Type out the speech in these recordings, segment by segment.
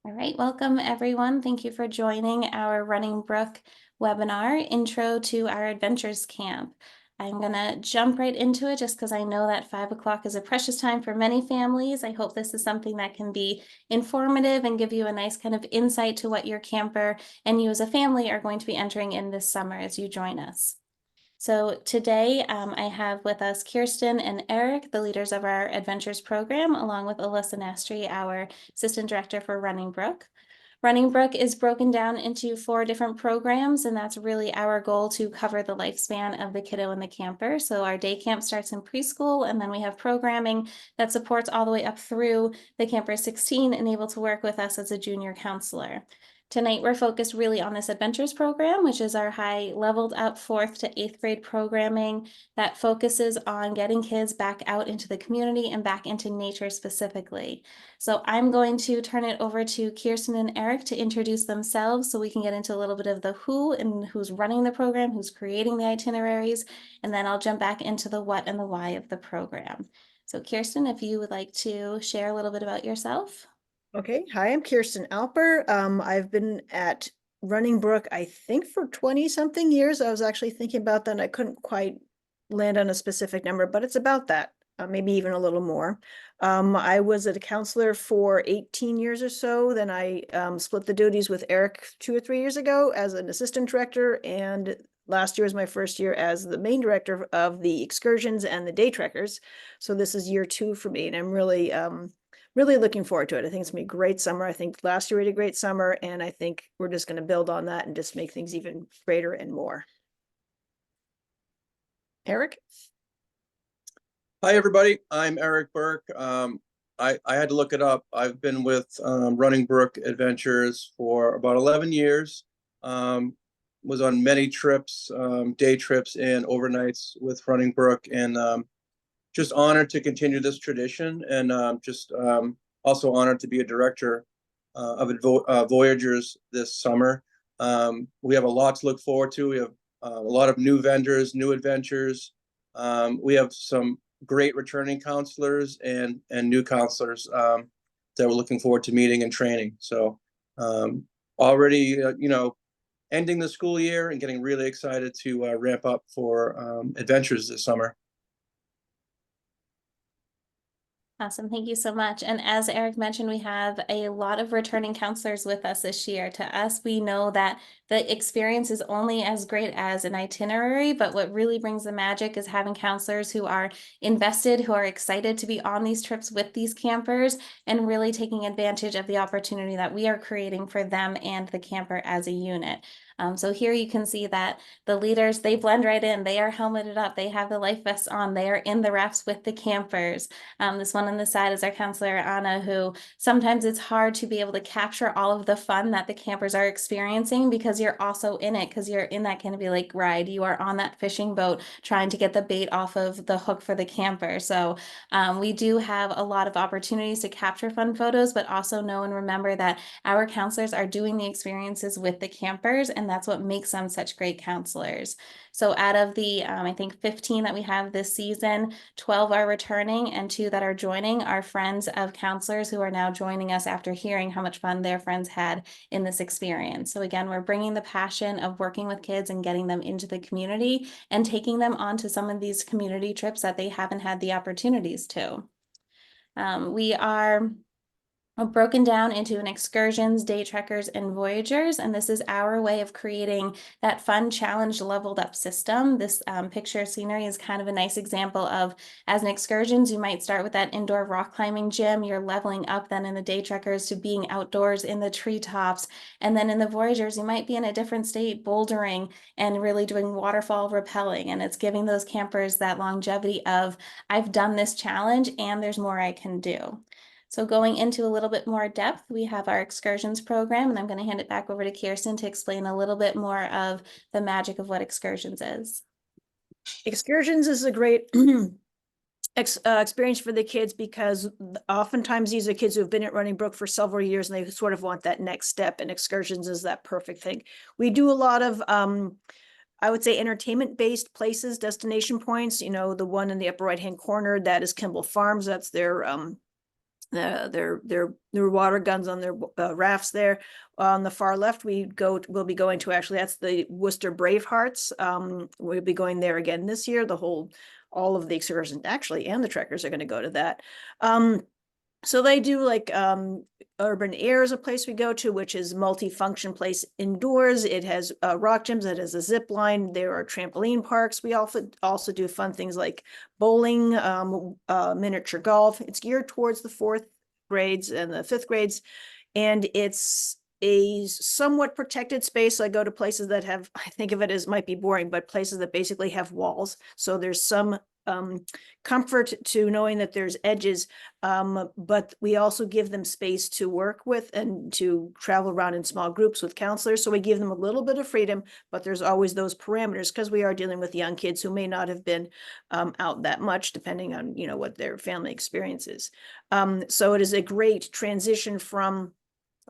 All right, welcome everyone. Thank you for joining our Running Brook webinar, Intro to our Adventures Camp. I'm gonna jump right into it just because I know that 5 o'clock is a precious time for many families. I hope this is something that can be informative and give you a nice kind of insight to what your camper and you as a family are going to be entering in this summer as you join us. So today I have with us Kirsten and Eric, the leaders of our Adventures program, along with Alyssa Nastri, our Assistant Director for Running Brook. Running Brook is broken down into 4 different programs, and that's really our goal to cover the lifespan of the kiddo and the camper. So our day camp starts in preschool, and then we have programming that supports all the way up through the camper is 16 and able to work with us as a junior counselor. Tonight, we're focused really on this Adventures program, which is our high leveled up 4th to 8th grade programming that focuses on getting kids back out into the community and back into nature specifically. So I'm going to turn it over to Kirsten and Eric to introduce themselves so we can get into a little bit of the who and who's running the program, who's creating the itineraries, and then I'll jump back into the what and the why of the program. So Kirsten, if you would like to share a little bit about yourself. Okay, hi, I'm Kirsten Alper. I've been at Running Brook, I think for 20 something years. I was actually thinking about that and I couldn't quite land on a specific number, but it's about that, maybe even a little more. I was a counselor for 18 years or so. Then I split the duties with Eric 2 or 3 years ago as an assistant director. And last year was my first year as the main director of the excursions and the day trekkers. So this is year 2 for me, and I'm really looking forward to it. I think it's gonna be a great summer. I think last year we had a great summer, and I think we're just gonna build on that and just make things even greater and more. Eric? Hi, everybody. I'm Eric Burke. I had to look it up. I've been with Running Brook Adventures for about 11 years. Was on many trips, day trips and overnights with Running Brook, and just honored to continue this tradition, and also honored to be a director of Voyagers this summer. We have a lot to look forward to. We have a lot of new vendors, new adventures. We have some great returning counselors and new counselors that we're looking forward to meeting and training. So already, ending the school year and getting really excited to ramp up for adventures this summer. Awesome. Thank you so much. And as Eric mentioned, we have a lot of returning counselors with us this year. To us, we know that the experience is only as great as an itinerary, but what really brings the magic is having counselors who are invested, who are excited to be on these trips with these campers, and really taking advantage of the opportunity that we are creating for them and the camper as a unit. So here you can see that the leaders, they blend right in. They are helmeted up. They have the life vests on. They are in the rafts with the campers. This one on the side is our counselor, Anna, who sometimes it's hard to be able to capture all of the fun that the campers are experiencing because you're also in it, because you're in that Canopy Lake ride. You are on that fishing boat trying to get the bait off of the hook for the camper. So we do have a lot of opportunities to capture fun photos, but also know and remember that our counselors are doing the experiences with the campers, and that's what makes them such great counselors. So out of the, I think 15 that we have this season, 12 are returning and 2 that are joining are friends of counselors who are now joining us after hearing how much fun their friends had in this experience. So again, we're bringing the passion of working with kids and getting them into the community and taking them onto some of these community trips that they haven't had the opportunities to. We are broken down into an excursions, day trekkers, and voyagers. And this is our way of creating that fun challenge leveled up system. This picture scenery is kind of a nice example of, as an excursions, you might start with that indoor rock climbing gym. You're leveling up then in the day trekkers to being outdoors in the treetops. And then in the voyagers, you might be in a different state, bouldering and really doing waterfall rappelling. And it's giving those campers that longevity of, I've done this challenge and there's more I can do. So going into a little bit more depth, we have our excursions program, and I'm going to hand it back over to Kirsten to explain a little bit more of the magic of what excursions is. Excursions is a great experience for the kids because oftentimes these are kids who have been at Running Brook for several years and they sort of want that next step, and excursions is that perfect thing. We do a lot of I would say entertainment-based places, destination points. The one in the upper right-hand corner, that is Kimball Farms. That's their their water guns on their rafts there. On the far left, we'll be going to, actually, that's the Worcester Bravehearts. We'll be going there again this year. All of the excursions, actually, and the trekkers are going to go to that. So they do like Urban Air is a place we go to, which is multi-function place indoors. It has rock gyms, it has a zip line. There are trampoline parks. We also do fun things like bowling, miniature golf. It's geared towards the 4th grades and the 5th grades. And it's a somewhat protected space. I go to places that have, I think of it as, might be boring, but places that basically have walls. So there's some comfort to knowing that there's edges, but we also give them space to work with and to travel around in small groups with counselors. So we give them a little bit of freedom, but there's always those parameters because we are dealing with young kids who may not have been out that much, depending on, what their family experience is. So it is a great transition from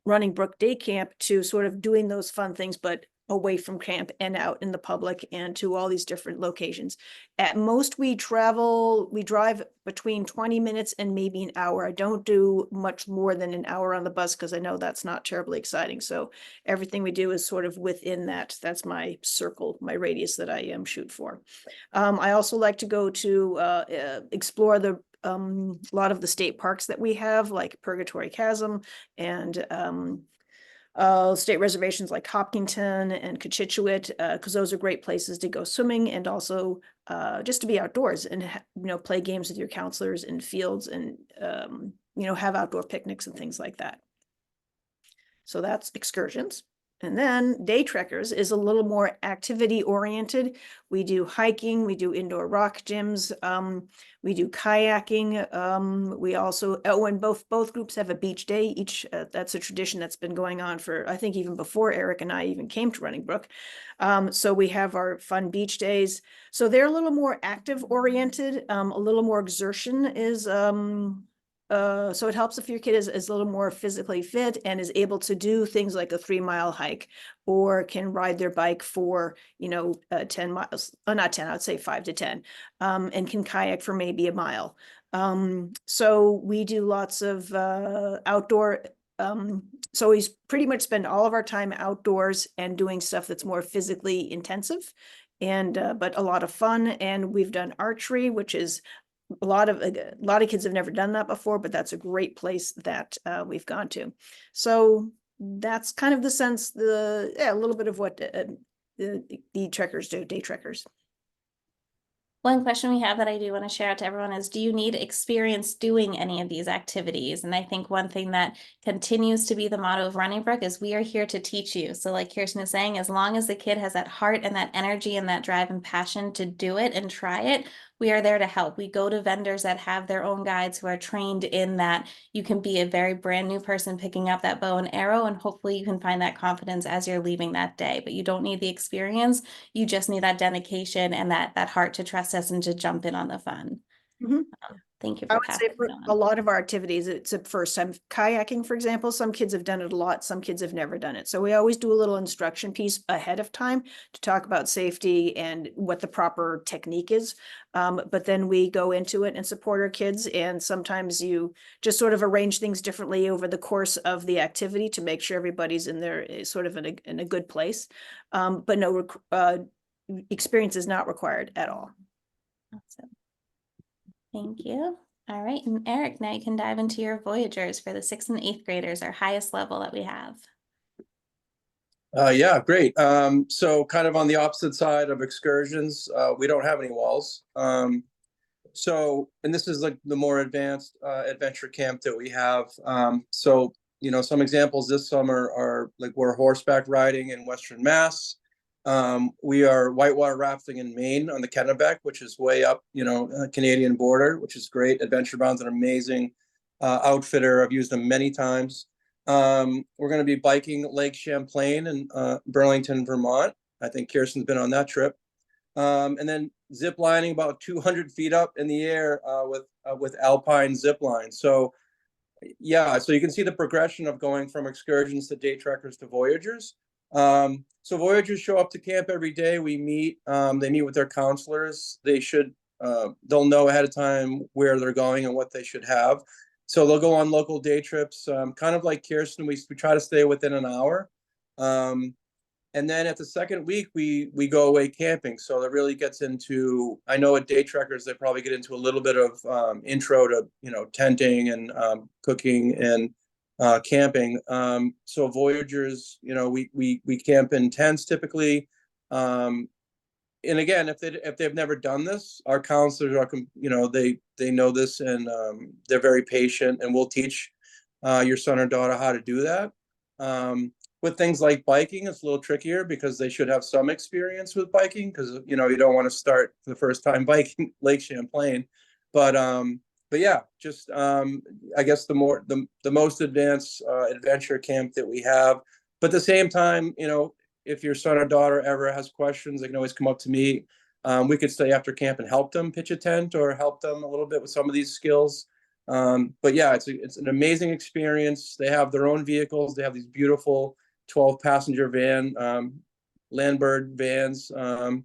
Running Brook Day Camp to sort of doing those fun things, but away from camp and out in the public and to all these different locations. At most, we drive between 20 minutes and maybe an hour. I don't do much more than an hour on the bus because I know that's not terribly exciting. So everything we do is sort of within that. That's my circle, my radius that I shoot for. I also like to go to explore a lot of the state parks that we have, like Purgatory Chasm and state reservations like Hopkinton and Cochituate, because those are great places to go swimming and also just to be outdoors and play games with your counselors in fields and have outdoor picnics and things like that. So that's excursions. And then day trekkers is a little more activity oriented. We do hiking, we do indoor rock gyms, we do kayaking. We also, and both groups have a beach day each. That's a tradition that's been going on for, I think, even before Eric and I even came to Running Brook. So we have our fun beach days. So they're a little more active oriented, a little more exertion is, so it helps if your kid is a little more physically fit and is able to do things like a 3-mile hike or can ride their bike for, 10 miles, not 10, I would say 5 to 10, and can kayak for maybe a mile. So we do lots of outdoor. So we pretty much spend all of our time outdoors and doing stuff that's more physically intensive and, but a lot of fun. And we've done archery, which is a lot of kids have never done that before, but that's a great place that we've gone to. So that's kind of the sense, a little bit of what the trekkers do, day trekkers. One question we have that I do want to share out to everyone is, do you need experience doing any of these activities? And I think one thing that continues to be the motto of Running Brook is we are here to teach you. So like Kirsten is saying, as long as the kid has that heart and that energy and that drive and passion to do it and try it, we are there to help. We go to vendors that have their own guides who are trained in that. You can be a very brand new person picking up that bow and arrow, and hopefully you can find that confidence as you're leaving that day. But you don't need the experience. You just need that dedication and that heart to trust us and to jump in on the fun. Mm-hmm. Thank you. I would say for a lot of our activities, it's a first time. Kayaking, for example, some kids have done it a lot, some kids have never done it. So we always do a little instruction piece ahead of time to talk about safety and what the proper technique is. But then we go into it and support our kids. And sometimes you just sort of arrange things differently over the course of the activity to make sure everybody's in there sort of in a good place. But no, experience is not required at all. Awesome. Thank you. All right, and Eric, now you can dive into your Voyagers for the 6th and 8th graders, our highest level that we have. Yeah, great. So kind of on the opposite side of excursions, we don't have any walls. So, and this is like the more advanced adventure camp that we have. So, some examples this summer are like we're horseback riding in Western Mass. We are whitewater rafting in Maine on the Kennebec, which is way up, Canadian border, which is great. Adventure Bound's an amazing outfitter. I've used them many times. We're going to be biking Lake Champlain in Burlington, Vermont. I think Kirsten's been on that trip. And then zip lining about 200 feet up in the air with alpine zip line. So yeah, so you can see the progression of going from excursions to day trekkers to Voyagers. So Voyagers show up to camp every day. We meet, they meet with their counselors. They'll know ahead of time where they're going and what they should have. So they'll go on local day trips, kind of like Kirsten. We try to stay within an hour. And then at the second week, we go away camping. So that really gets into, I know at Day Trekkers, they probably get into a little bit of intro to, tenting and cooking and camping. So Voyagers, we camp in tents typically. And again, if they've never done this, our counselors are, they know this, and they're very patient, and we'll teach your son or daughter how to do that. With things like biking, it's a little trickier because they should have some experience with biking, because you don't want to start for the first time biking Lake Champlain. But yeah, just I guess the most advanced adventure camp that we have. But at the same time, if your son or daughter ever has questions, they can always come up to me. We could stay after camp and help them pitch a tent or help them a little bit with some of these skills. But yeah, it's an amazing experience. They have their own vehicles. They have these beautiful 12-passenger van, Landbird vans, and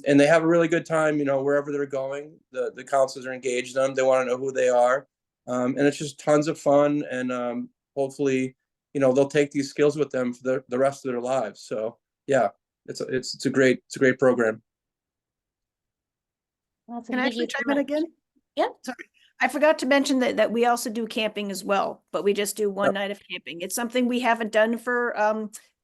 they have a really good time. Wherever they're going, the counselors are engaged them. They want to know who they are, and it's just tons of fun. And hopefully, they'll take these skills with them for the rest of their lives. So yeah, it's a great program. Awesome. Can I Thank you actually so chime in much. again? Yep. Sorry. I forgot to mention that we also do camping as well, but we just do one Yep. night of camping. It's something we haven't done for,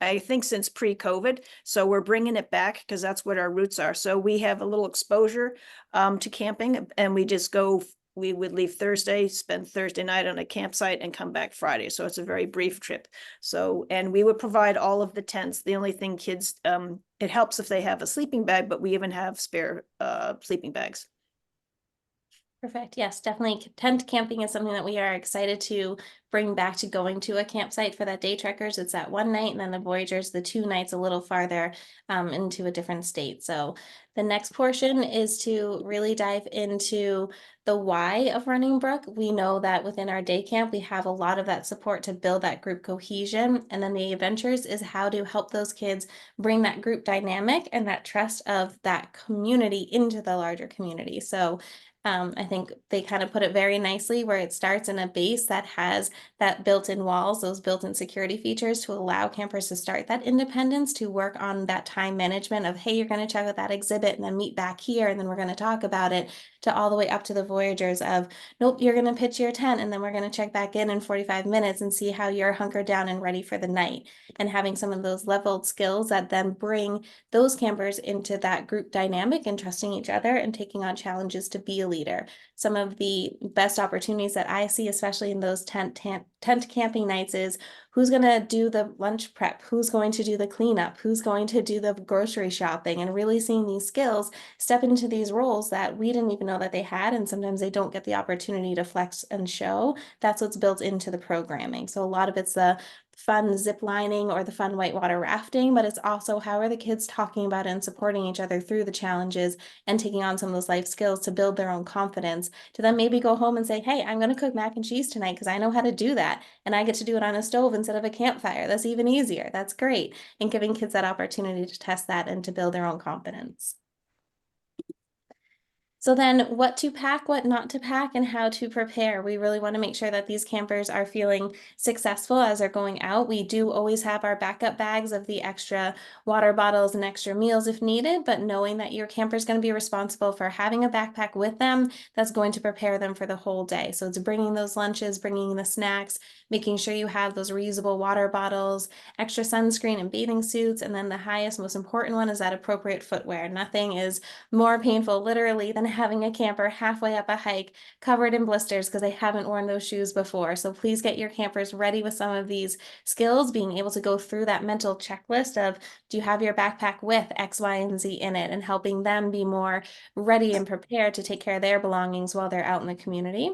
I think since pre-COVID. So we're bringing it back because that's what our roots are. So we have a little exposure to camping, and we would leave Thursday, spend Thursday night on a campsite and come back Friday. So it's a very brief trip. So, and we would provide all of the tents. The only thing kids, it helps if they have a sleeping bag, but we even have spare sleeping bags. Perfect. Yes, definitely. Tent camping is something that we are excited to bring back to going to a campsite for that Day Trekkers. It's that one night, and then the Voyagers, the 2 nights a little farther into a different state. So the next portion is to really dive into the why of Running Brook. We know that within our day camp, we have a lot of that support to build that group cohesion. And then the adventures is how to help those kids bring that group dynamic and that trust of that community into the larger community. So I think they kind of put it very nicely where it starts in a base that has that built-in walls, those built-in security features to allow campers to start that independence, to work on that time management of, hey, you're going to check out that exhibit and then meet back here, and then we're going to talk about it, to all the way up to the Voyagers of, nope, you're going to pitch your tent, and then we're going to check back in 45 minutes and see how you're hunkered down and ready for the night. And having some of those leveled skills that then bring those campers into that group dynamic and trusting each other and taking on challenges to be a leader. Some of the best opportunities that I see, especially in those tent camping nights, is who's going to do the lunch prep, who's going to do the cleanup, who's going to do the grocery shopping, and really seeing these skills step into these roles that we didn't even know that they had, and sometimes they don't get the opportunity to flex and show. That's what's built into the programming. So a lot of it's the fun zip lining or the fun whitewater rafting, but it's also how are the kids talking about it and supporting each other through the challenges and taking on some of those life skills to build their own confidence, to then maybe go home and say, hey, I'm going to cook mac and cheese tonight because I know how to do that, and I get to do it on a stove instead of a campfire. That's even easier. That's great. And giving kids that opportunity to test that and to build their own confidence. So then what to pack, what not to pack, and how to prepare. We really want to make sure that these campers are feeling successful as they're going out. We do always have our backup bags of the extra water bottles and extra meals if needed, but knowing that your camper is going to be responsible for having a backpack with them that's going to prepare them for the whole day. So it's bringing those lunches, bringing the snacks, making sure you have those reusable water bottles, extra sunscreen and bathing suits, and then the highest, most important one is that appropriate footwear. Nothing is more painful literally than having a camper halfway up a hike covered in blisters because they haven't worn those shoes before. So please get your campers ready with some of these skills, being able to go through that mental checklist of, do you have your backpack with X, Y, and Z in it, and helping them be more ready and prepared to take care of their belongings while they're out in the community.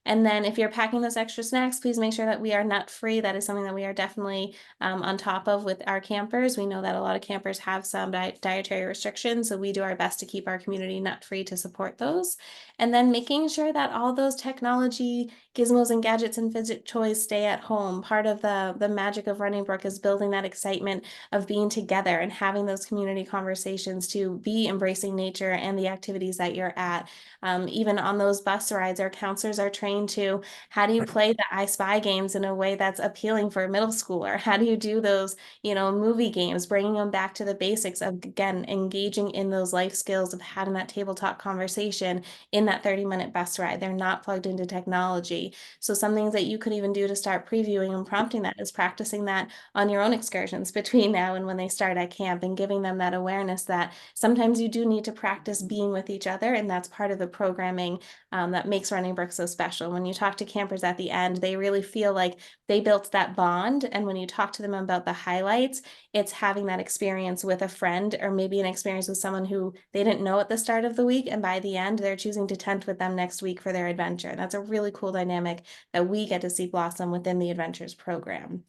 And then if you're packing those extra snacks, please make sure that we are nut-free. That is something that we are definitely on top of with our campers. We know that a lot of campers have some dietary restrictions, so we do our best to keep our community nut-free to support those. And then making sure that all those technology gizmos and gadgets and fidget toys stay at home. Part of the magic of Running Brook is building that excitement of being together and having those community conversations, to be embracing nature and the activities that you're at. Even on those bus rides, our counselors are trained trained to how do you play the I Spy games in a way that's appealing for a middle schooler? How do you do those, movie games, bringing them back to the basics of, again, engaging in those life skills of having that table talk conversation in that 30-minute bus ride. They're not plugged into technology. So some things that you could even do to start previewing and prompting that is practicing that on your own excursions between now and when they start at camp, and giving them that awareness that sometimes you do need to practice being with each other. And that's part of the programming that makes Running Brook so special. When you talk to campers at the end, they really feel like they built that bond. And when you talk to them about the highlights, it's having that experience with a friend, or maybe an experience with someone who they didn't know at the start of the week, and by the end they're choosing to tent with them next week for their adventure. That's a really cool dynamic that we get to see blossom within the Adventures program.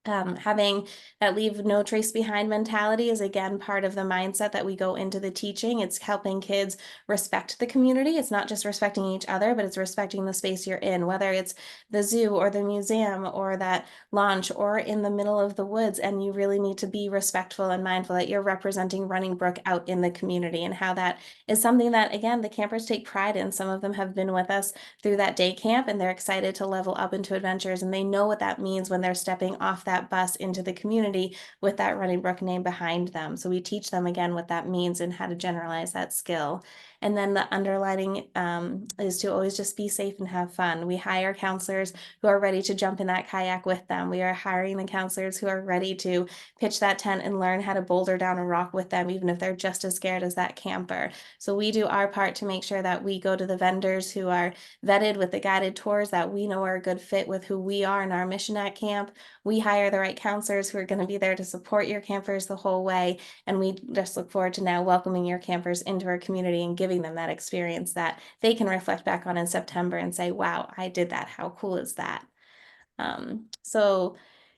Having that leave no trace behind mentality is again part of the mindset that we go into the teaching. It's helping kids respect the community. It's not just respecting each other, but it's respecting the space you're in, whether it's the zoo or the museum or that launch or in the middle of the woods. And you really need to be respectful and mindful that you're representing Running Brook out in the community, and how that is something that, again, the campers take pride in. Some of them have been with us through that day camp, and they're excited to level up into Adventures, and they know what that means when they're stepping off that bus into the community with that Running Brook name behind them. So we teach them again what that means and how to generalize that skill. And then the underlining is to always just be safe and have fun. We hire counselors who are ready to jump in that kayak with them. We are hiring the counselors who are ready to pitch that tent and learn how to boulder down a rock with them, even if they're just as scared as that camper. So we do our part to make sure that we go to the vendors who are vetted with the guided tours that we know are a good fit with who we are and our mission at camp. We hire the right counselors who are going to be there to support your campers the whole way. And we just look forward to now welcoming your campers into our community and giving them that experience that they can reflect back on in September and say, wow, I did that. How cool is that? So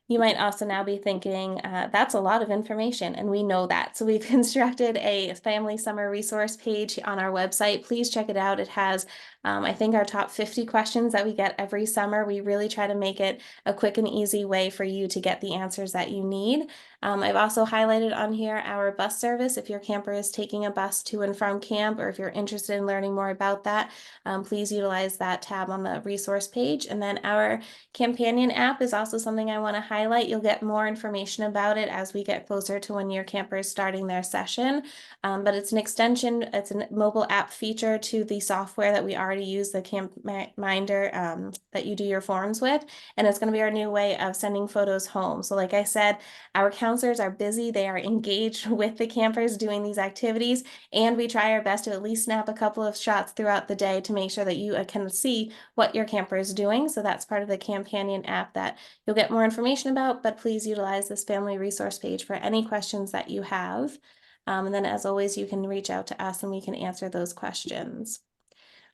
you might also now be thinking, that's a lot of information, and we know that. So we've constructed a family summer resource page on our website. Please check it out. It has, I think, our top 50 questions that we get every summer. We really try to make it a quick and easy way for you to get the answers that you need. I've also highlighted on here our bus service. If your camper is taking a bus to and from camp, or if you're interested in learning more about that, please utilize that tab on the resource page. And then our companion app is also something I want to highlight. You'll get more information about it as we get closer to when your camper is starting their session. But it's an extension, it's a mobile app feature to the software that we already use, the Camp Minder, that you do your forms with. And it's going to be our new way of sending photos home. So like I said, our counselors are busy. They are engaged with the campers doing these activities. And we try our best to at least snap a couple of shots throughout the day to make sure that you can see what your camper is doing. So that's part of the companion app that you'll get more information about, but please utilize this family resource page for any questions that you have. And then as always, you can reach out to us and we can answer those questions.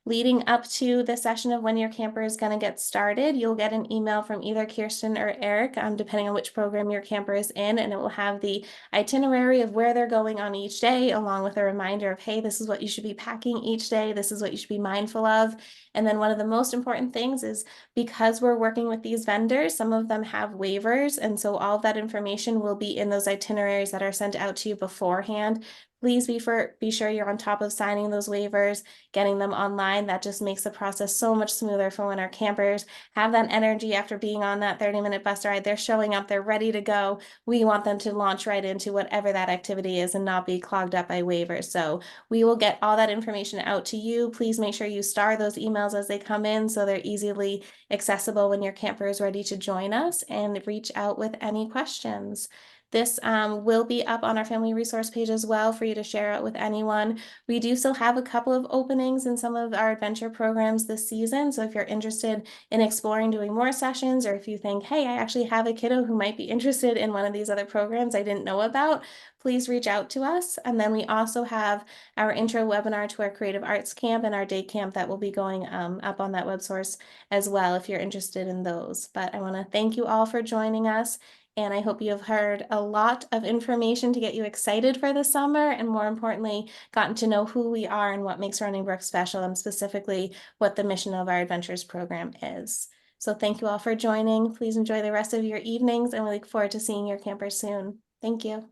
Leading up to the session of when your camper is going to get started, you'll get an email from either Kirsten or Eric, depending on which program your camper is in, and it will have the itinerary of where they're going on each day, along with a reminder of, hey, this is what you should be packing each day, this is what you should be mindful of. And then one of the most important things is, because we're working with these vendors, some of them have waivers, and so all of that information will be in those itineraries that are sent out to you beforehand. Please be sure you're on top of signing those waivers, getting them online. That just makes the process so much smoother for when our campers have that energy after being on that 30-minute bus ride. They're showing up, they're ready to go. We want them to launch right into whatever that activity is and not be clogged up by waivers. So we will get all that information out to you. Please make sure you star those emails as they come in so they're easily accessible when your camper is ready to join us, and reach out with any questions. This will be up on our family resource page as well for you to share it with anyone. We do still have a couple of openings in some of our adventure programs this season. So if you're interested in exploring doing more sessions, or if you think, hey, I actually have a kiddo who might be interested in one of these other programs I didn't know about, please reach out to us. And then we also have our intro webinar to our creative arts camp and our day camp that will be going up on that web source as well if you're interested in those. But I want to thank you all for joining us. And I hope you have heard a lot of information to get you excited for the summer, and more importantly, gotten to know who we are and what makes Running Brook special, and specifically what the mission of our Adventures program is. So thank you all for joining. Please enjoy the rest of your evenings, and we look forward to seeing your campers soon. Thank you.